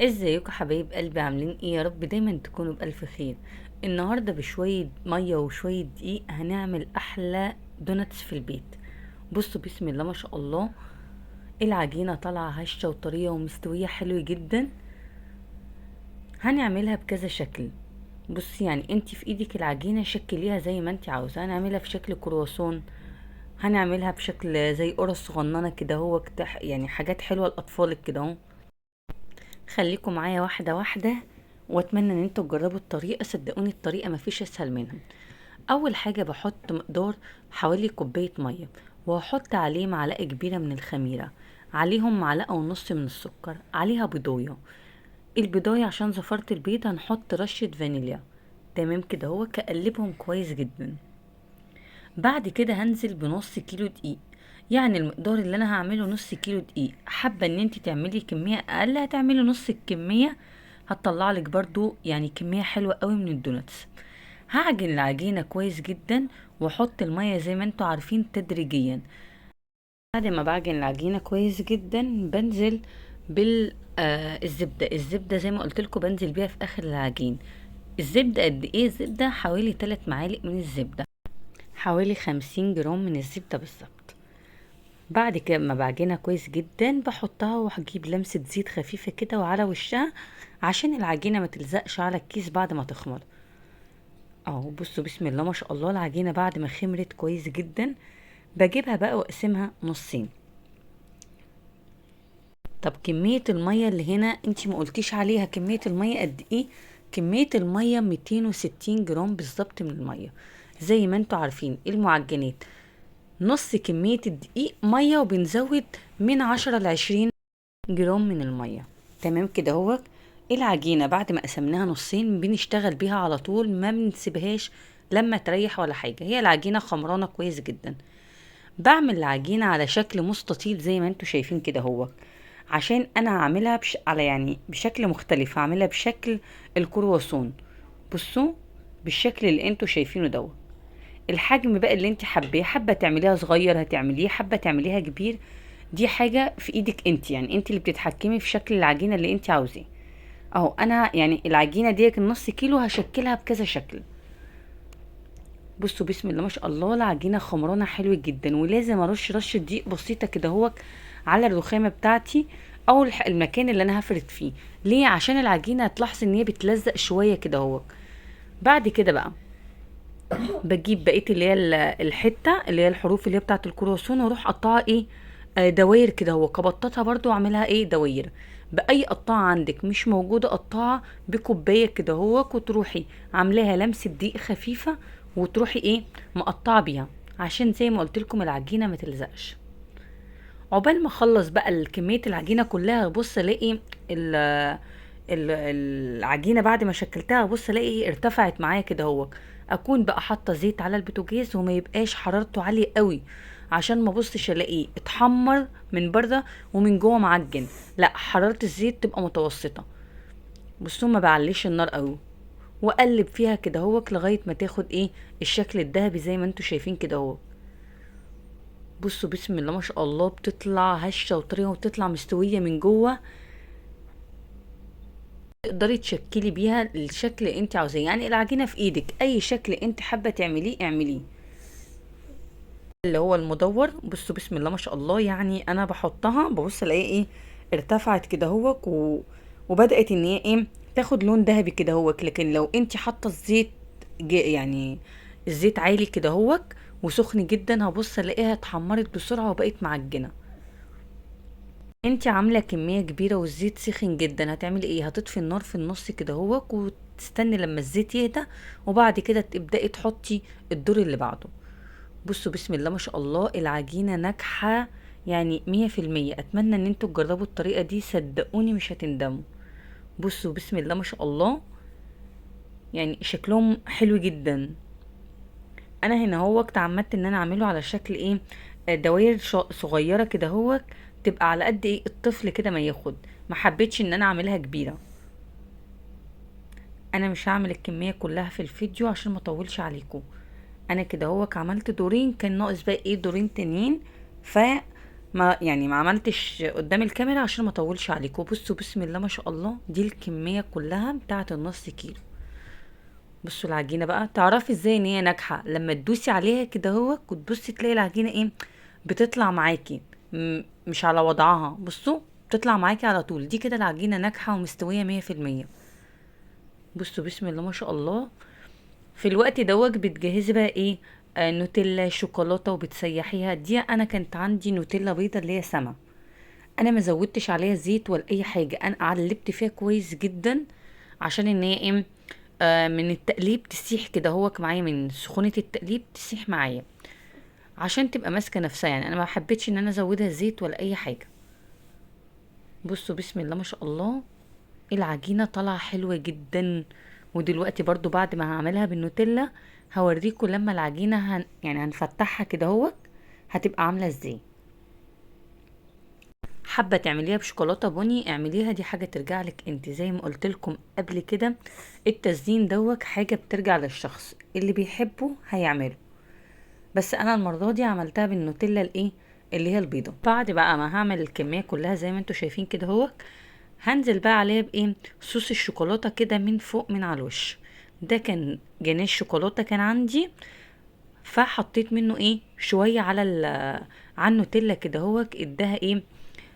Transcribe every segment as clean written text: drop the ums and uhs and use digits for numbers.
ازيكم حبايب قلبي؟ عاملين ايه؟ يا رب دايما تكونوا بألف خير. النهاردة بشوية مية وشوية دقيق هنعمل احلى دوناتس في البيت. بصوا بسم الله ما شاء الله، العجينة طالعة هشة وطرية ومستوية حلو جدا. هنعملها بكذا شكل. بصي يعني انت في ايدك العجينة شكليها زي ما انت عاوزة. هنعملها في شكل كرواسون، هنعملها بشكل زي قرص صغننة كده، هو يعني حاجات حلوة لأطفالك كده اهو. خليكم معايا واحدة واحدة، واتمنى ان انتوا تجربوا الطريقة. صدقوني الطريقة مفيش اسهل منها. اول حاجة بحط مقدار حوالي كوباية مية، وهحط عليه معلقة كبيرة من الخميرة، عليهم معلقة ونص من السكر، عليها بيضاية. البيضاية عشان زفرة البيض هنحط رشة فانيليا. تمام كده، هو كقلبهم كويس جدا. بعد كده هنزل بنص كيلو دقيق، يعني المقدار اللي انا هعمله نص كيلو دقيق. حابة ان انت تعملي كمية اقل هتعملي نص الكمية، هتطلع لك برضو يعني كمية حلوة قوي من الدوناتس. هعجن العجينة كويس جدا، واحط المية زي ما انتوا عارفين تدريجيا. بعد ما بعجن العجينة كويس جدا بنزل بال الزبدة زي ما قلت لكم بنزل بيها في اخر العجين. الزبدة قد ايه؟ الزبدة حوالي 3 معالق من الزبدة، حوالي 50 جرام من الزبدة بالظبط. بعد كده ما بعجنها كويس جدا بحطها، وهجيب لمسة زيت خفيفة كده وعلى وشها، عشان العجينة ما تلزقش على الكيس بعد ما تخمر. اهو بصوا بسم الله ما شاء الله، العجينة بعد ما خمرت كويس جدا بجيبها بقى واقسمها نصين. طب كمية المية اللي هنا انتي ما قلتيش عليها، كمية المية قد ايه؟ كمية المية 260 جرام بالظبط من المية. زي ما انتوا عارفين المعجنات نص كمية الدقيق مية، وبنزود من 10 ل20 جرام من المية. تمام كده. هو العجينة بعد ما قسمناها نصين بنشتغل بيها على طول، ما بنسيبهاش لما تريح ولا حاجة. هي العجينة خمرانة كويس جدا. بعمل العجينة على شكل مستطيل زي ما انتوا شايفين كده. هو عشان انا هعملها على يعني بشكل مختلف، هعملها بشكل الكرواسون. بصوا بالشكل اللي انتوا شايفينه دوت. الحجم بقى اللي انت حباه، حابه تعمليها صغير هتعمليه، حابه تعمليها كبير، دي حاجه في ايدك انت. يعني انت اللي بتتحكمي في شكل العجينه اللي انت عاوزاه. اهو انا يعني العجينه دي النص كيلو هشكلها بكذا شكل. بصوا بسم الله ما شاء الله، العجينه خمرانه حلو جدا. ولازم ارش رشه دقيق بسيطه كده هو على الرخامه بتاعتي، او المكان اللي انا هفرد فيه. ليه؟ عشان العجينه هتلاحظ ان هي بتلزق شويه كده هو. بعد كده بقى بجيب بقيه اللي هي الحته اللي هي الحروف اللي هي بتاعه الكرواسون، واروح اقطعها ايه، دواير كده هو. كبطتها برضو واعملها ايه، دواير. باي قطاعه عندك مش موجوده قطاعه بكوبايه كده هو، وتروحي عاملاها لمسه دقيق خفيفه، وتروحي ايه مقطعه بيها، عشان زي ما قلت لكم العجينه ما تلزقش. عقبال ما اخلص بقى كميه العجينه كلها، بص الاقي العجينه بعد ما شكلتها، بص الاقي ارتفعت معايا كده هو. اكون بقى حاطه زيت على البوتاجاز، وما يبقاش حرارته عاليه قوي، عشان ما بصش الاقيه اتحمر من بره ومن جوه معجن. لا، حراره الزيت تبقى متوسطه. بصوا ما بعليش النار قوي، واقلب فيها كده هو لغايه ما تاخد ايه الشكل الذهبي زي ما انتوا شايفين كده هو. بصوا بسم الله ما شاء الله، بتطلع هشه وطريه وبتطلع مستويه من جوه. تقدري تشكلي بيها الشكل اللي انت عاوزاه، يعني العجينه في ايدك، اي شكل انت حابه تعمليه اعمليه. اللي هو المدور، بصوا بسم الله ما شاء الله، يعني انا بحطها ببص الاقي ايه ارتفعت كده هوك وبدات ان هي ايه تاخد لون ذهبي كده هوك. لكن لو انت حاطه الزيت يعني الزيت عالي كده هوك وسخن جدا، هبص الاقيها اتحمرت بسرعه وبقت معجنه. انت عامله كميه كبيره والزيت سخن جدا، هتعملي ايه؟ هتطفي النار في النص كده هوك، وتستني لما الزيت يهدى، وبعد كده تبداي تحطي الدور اللي بعده. بصوا بسم الله ما شاء الله، العجينه ناجحه يعني 100%. اتمنى ان انتوا تجربوا الطريقه دي، صدقوني مش هتندموا. بصوا بسم الله ما شاء الله، يعني شكلهم حلو جدا. انا هنا هو اتعمدت ان انا اعمله على شكل ايه، دواير صغيره كده هو، تبقى على قد ايه الطفل كده ما ياخد. ما حبيتش ان انا اعملها كبيره. انا مش هعمل الكميه كلها في الفيديو عشان ما اطولش عليكم. انا كده هو عملت دورين، كان ناقص بقى ايه دورين تانيين. ف ما عملتش قدام الكاميرا عشان ما اطولش عليكم. بصوا بسم الله ما شاء الله، دي الكميه كلها بتاعه النص كيلو. بصوا العجينه بقى، تعرفي ازاي ان هي ناجحه؟ لما تدوسي عليها كده اهو وتبصي تلاقي العجينه ايه، بتطلع معاكي مش على وضعها. بصوا بتطلع معاكي على طول، دي كده العجينه ناجحه ومستويه 100%. بصوا بسم الله ما شاء الله. في الوقت دوت بتجهزي بقى ايه؟ نوتيلا شوكولاته وبتسيحيها. دي انا كانت عندي نوتيلا بيضه اللي هي سما، انا ما زودتش عليها زيت ولا اي حاجه، انا قلبت فيها كويس جدا عشان ان هي ايه، من التقليب تسيح كده هوك معايا، من سخونة التقليب تسيح معايا عشان تبقى ماسكة نفسها. يعني انا ما حبيتش ان انا ازودها زيت ولا اي حاجة. بصوا بسم الله ما شاء الله، العجينة طالعة حلوة جدا. ودلوقتي برضو بعد ما هعملها بالنوتيلا هوريكم لما العجينة يعني هنفتحها كده هوك هتبقى عاملة ازاي. حابة تعمليها بشوكولاتة بني اعمليها، دي حاجة ترجع لك انت. زي ما قلت لكم قبل كده، التزيين دوت حاجة بترجع للشخص اللي بيحبه هيعمله. بس انا المرة دي عملتها بالنوتيلا الايه، اللي هي البيضة. بعد بقى ما هعمل الكمية كلها زي ما انتوا شايفين كده هو، هنزل بقى عليها بايه، صوص الشوكولاتة كده من فوق من على الوش. ده كان جناش شوكولاتة كان عندي، فحطيت منه ايه شوية على النوتيلا كده هو، اداها ايه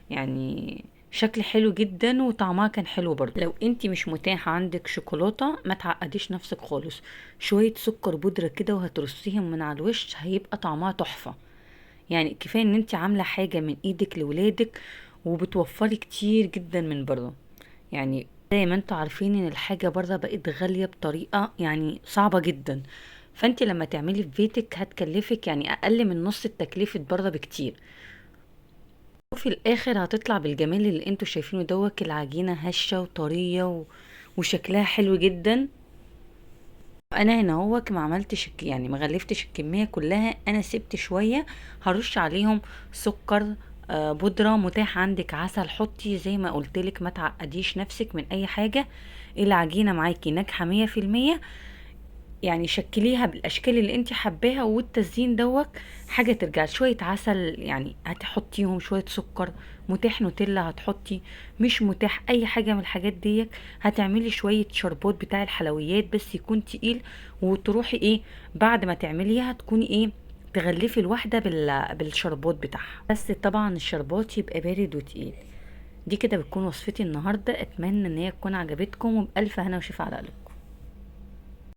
يعني شكل حلو جدا وطعمها كان حلو برضه. لو انتي مش متاح عندك شوكولاتة ما تعقديش نفسك خالص، شوية سكر بودرة كده وهترصيهم من على الوش هيبقى طعمها تحفة. يعني كفاية ان انتي عاملة حاجة من ايدك لولادك وبتوفري كتير جدا من بره. يعني زي ما انتوا عارفين ان الحاجة بره بقت غالية بطريقة يعني صعبة جدا، فانتي لما تعملي في بيتك هتكلفك يعني اقل من نص التكلفة بره بكتير. وفي الاخر هتطلع بالجمال اللي انتوا شايفينه دوت، العجينة هشة وطرية وشكلها حلو جدا. انا هنا هو ما عملتش يعني ما غلفتش الكمية كلها، انا سبت شوية هرش عليهم سكر بودرة. متاح عندك عسل حطي، زي ما قلتلك ما تعقديش نفسك من اي حاجة. العجينة معاكي ناجحة 100%، يعني شكليها بالاشكال اللي انت حباها. والتزيين دوت حاجه ترجع شويه عسل يعني هتحطيهم، شويه سكر، متاح نوتيلا هتحطي، مش متاح اي حاجه من الحاجات ديت هتعملي شويه شربات بتاع الحلويات بس يكون تقيل. وتروحي ايه بعد ما تعمليها تكوني ايه تغلفي الواحده بالشربات بتاعها، بس طبعا الشربات يبقى بارد وتقيل. دي كده بتكون وصفتي النهارده، اتمنى ان هي تكون عجبتكم وبالف هنا وشفا على قلبكم.